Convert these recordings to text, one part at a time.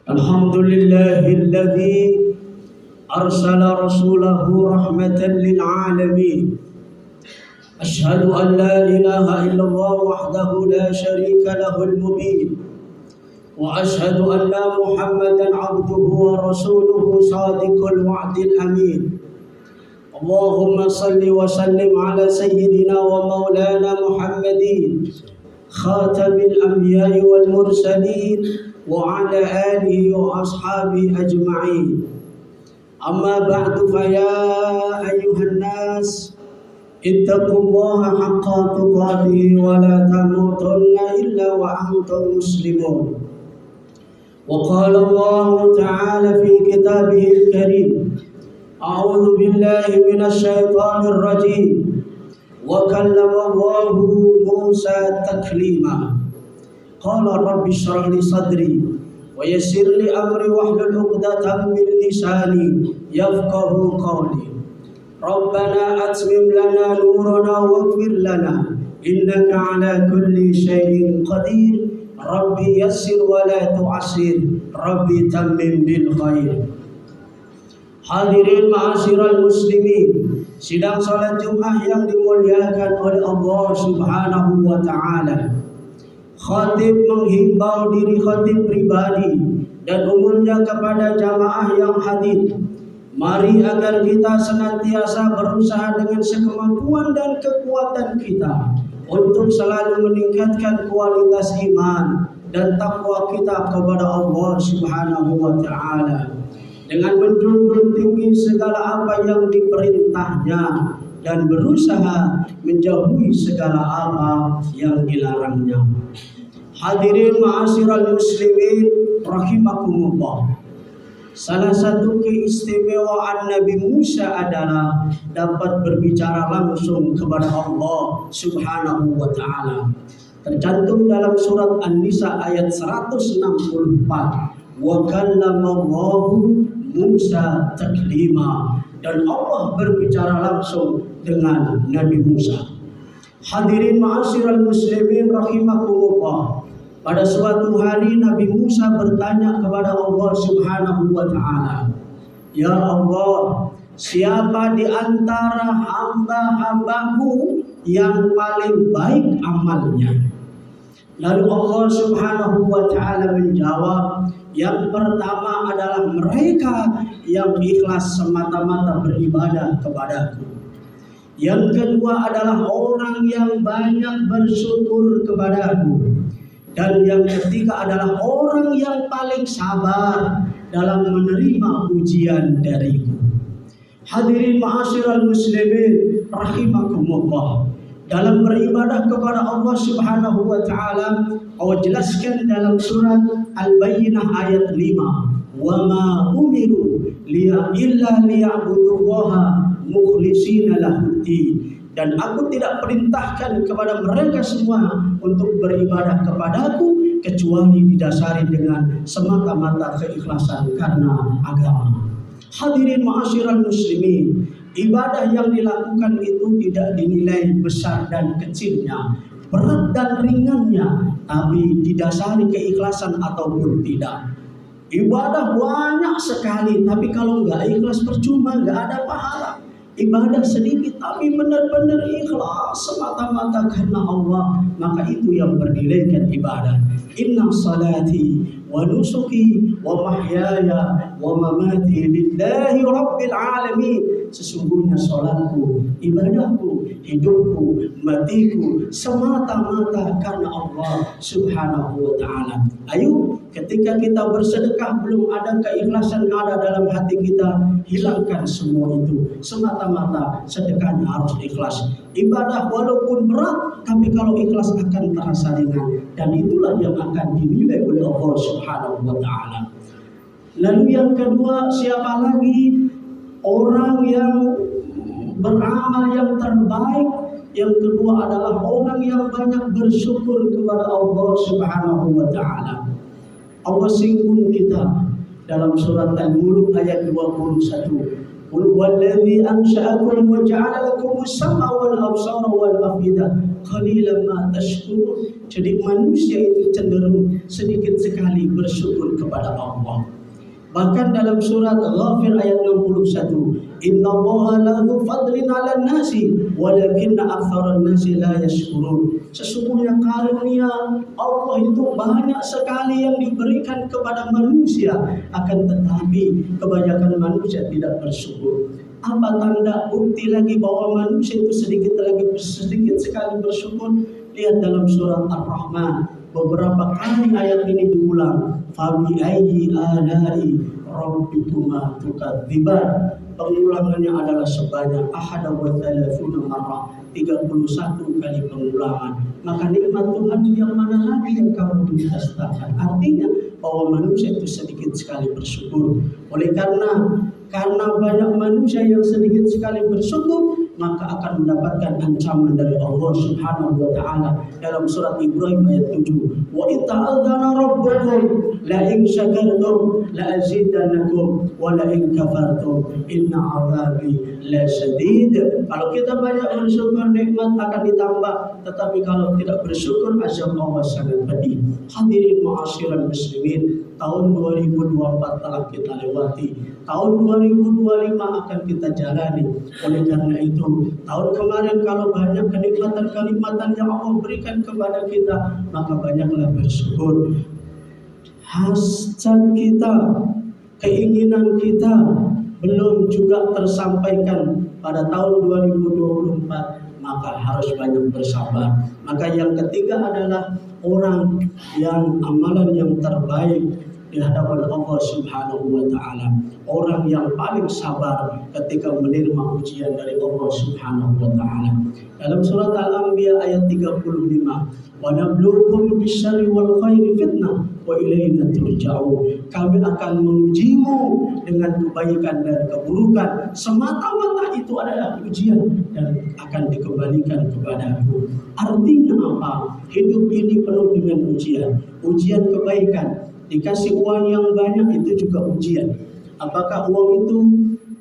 الحمد لله الذي أرسل رسوله رحمة للعالمين. أشهد أن لا إله إلا الله وحده لا شريك له المبين، وأشهد أن محمدا عبده ورسوله صادق الوعد الأمين. اللهم صل وسلم على سيدنا ومولانا محمد خاتم الأنبياء والمرسلين وعلى آله وأصحابه أجمعين. أما بعد، فيا أيها الناس اتقوا الله حق تقاته ولا تموتن إلا وأنتم مسلمون. وقال الله تعالى في كتابه الكريم: أعوذ بالله من الشيطان الرجيم. وكلم الله موسى تكليما. قال رب اشرح لي صدري ويسر لي أمري واحلل عقدة من لساني يفقه قولي. ربنا أتمم لنا نورنا واغفر لنا إنك على كل شيء قدير. ربي يسر ولا تعسر، ربي تمم بالخير. Hadirin ma'asyiral muslimin, sidang salat Jumat yang dimuliakan oleh Allah Subhanahu wa taala. Khatib menghimbau diri khatib pribadi dan umumnya kepada jamaah yang hadir. Mari agar kita senantiasa berusaha dengan sekemampuan dan kekuatan kita untuk selalu meningkatkan kualitas iman dan takwa kita kepada Allah Subhanahu wa taala, dengan menjunjung tinggi segala apa yang diperintahnya dan berusaha menjauhi segala apa yang dilarangnya. Hadirin ma'asyiral muslimin rahimakumullah. Salah satu keistimewaan Nabi Musa adalah dapat berbicara langsung kepada Allah Subhanahu wa taala. Tercantum dalam surat An-Nisa ayat 164. Wa kallamallahu Musa taklima, dan Allah berbicara langsung dengan Nabi Musa. Hadirin ma'asyiral muslimin rahimakumullah. Pada suatu hari Nabi Musa bertanya kepada Allah Subhanahu wa taala, "Ya Allah, siapa di antara hamba-hambamu yang paling baik amalnya?" Lalu Allah Subhanahu wa taala menjawab, "Yang pertama adalah mereka yang ikhlas semata-mata beribadah kepadaku. Yang kedua adalah orang yang banyak bersyukur kepadaku. Dan yang ketiga adalah orang yang paling sabar dalam menerima ujian dariku." Hadirin ma'asyiral muslimin rahimakumullah. Dalam beribadah kepada Allah Subhanahu wa taala, Allah jelaskan dalam surat Al-Bayyinah ayat 5, "Wa ma umiru illa liya'budullaha mukhlishina lahu-d-din." Dan aku tidak perintahkan kepada mereka semua untuk beribadah kepadaku kecuali didasari dengan semata-mata keikhlasan karena agama. Hadirin ma'asyiral muslimin, ibadah yang dilakukan itu tidak dinilai besar dan kecilnya, berat dan ringannya, tapi didasari keikhlasan ataupun tidak. Ibadah banyak sekali, tapi kalau nggak ikhlas percuma, nggak ada pahala. Ibadah sedikit tapi benar-benar ikhlas semata-mata karena Allah, maka itu yang bernilaikan ibadah. Inna salati wa nusuki wa mahyaya wa mamati lillahi rabbil alamin. Sesungguhnya salatku, ibadahku, hidupku, matiku semata-mata karena Allah Subhanahu wa taala. Ayo, ketika kita bersedekah belum ada keikhlasan ada dalam hati kita, hilangkan semua itu. Semata-mata sedekahnya harus ikhlas. Ibadah walaupun berat, tapi kalau ikhlas akan terasa ringan, dan itulah yang akan dinilai oleh Allah Subhanahu wa taala. Lalu yang kedua, siapa lagi? Orang yang beramal yang terbaik. Yang kedua adalah orang yang banyak bersyukur kepada Allah Subhanahu wa taala. Allah singgung kita dalam surat Al-Mulk ayat 21. Qul huwallazi ansha'akum wa ja'ala lakumus sam'a wal absara wal afida qalilan ma tashkurun. Jadi manusia itu cenderung sedikit sekali bersyukur kepada Allah. Bahkan dalam surat Ghafir ayat 61, innallaha lahu fadlin 'alan nasi walakinna aktsaran nasi la yashkurun. Sesungguhnya karunia Allah itu banyak sekali yang diberikan kepada manusia, akan tetapi kebanyakan manusia tidak bersyukur. Apa tanda bukti lagi bahwa manusia itu sedikit sekali bersyukur? Lihat dalam surat Ar-Rahman, beberapa kali ayat ini diulang. Fabi ayyi alai rabbikuma tukadziban. Pengulangannya adalah sebanyak ahada wa thalathuna marrah, 31 kali pengulangan. Maka nikmat Tuhan yang mana lagi yang kamu dustakan? Artinya bahwa manusia itu sedikit sekali bersyukur. Oleh karena banyak manusia yang sedikit sekali bersyukur, maka akan mendapatkan ancaman dari Allah Subhanahu wa taala dalam surat Ibrahim ayat 7. Wa ta'adzana rabbukum la in syakartum la azidannakum wa la in kafartum inna 'adzabi la syadid. Kalau kita banyak bersyukur, nikmat akan ditambah, tetapi kalau tidak bersyukur, azab Allah sangat pedih. Hadirin ma'asyiral muslimin, tahun 2024 telah kita lewati, tahun 2025 akan kita jalani. Oleh karena itu, tahun kemarin kalau banyak kenikmatan-kenikmatan yang Allah berikan kepada kita, maka banyaklah bersyukur. Hasad kita, keinginan kita belum juga tersampaikan pada tahun 2024, maka harus banyak bersabar. Maka yang ketiga adalah orang yang amalan yang terbaik di hadapan Allah Subhanahu wa taala, orang yang paling sabar ketika menerima ujian dari Allah Subhanahu wa taala. Dalam surat Al-Anbiya ayat 35, wa nabluukum bisyarri wal khairi fitnah wa ilaina turja'un. Kami akan mengujimu dengan kebaikan dan keburukan, semata-mata itu adalah ujian dan akan dikembalikan kepadaku. Artinya apa? Hidup ini penuh dengan ujian kebaikan. Dikasih uang yang banyak itu juga ujian. Apakah uang itu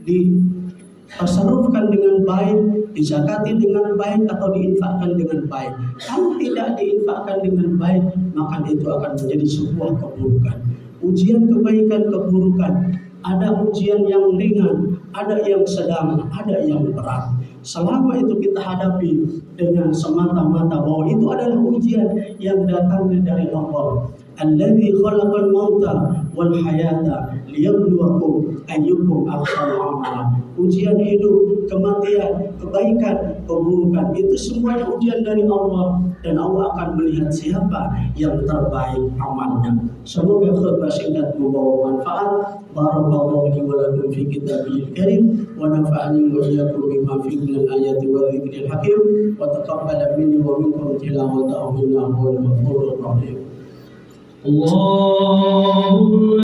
ditasarrufkan dengan baik, dizakati dengan baik, atau diinfakkan dengan baik? Kalau tidak diinfakkan dengan baik, maka itu akan menjadi sebuah keburukan. Ujian kebaikan keburukan. Ada ujian yang ringan, ada yang sedang, ada yang berat. Selama itu kita hadapi dengan semata-mata bahwa itu adalah ujian yang datangnya dari Allah. Alladzi khalaqal mauta wal hayata liyabluwakum ayyukum ahsanu amala. Ujian hidup, kematian, kebaikan, keburukan, itu semuanya ujian dari Allah, dan Allah akan melihat siapa yang terbaik amalnya. Semoga khutbah singkat membawa manfaat. Barakallahu li wa lakum fi kitabihil karim wa nafa'ani wa iyyakum bima fihi minal ayati wa dzikril hakim wa taqabbala minni wa minkum tilawatahu innahu huwal ghafurur rahim. Allah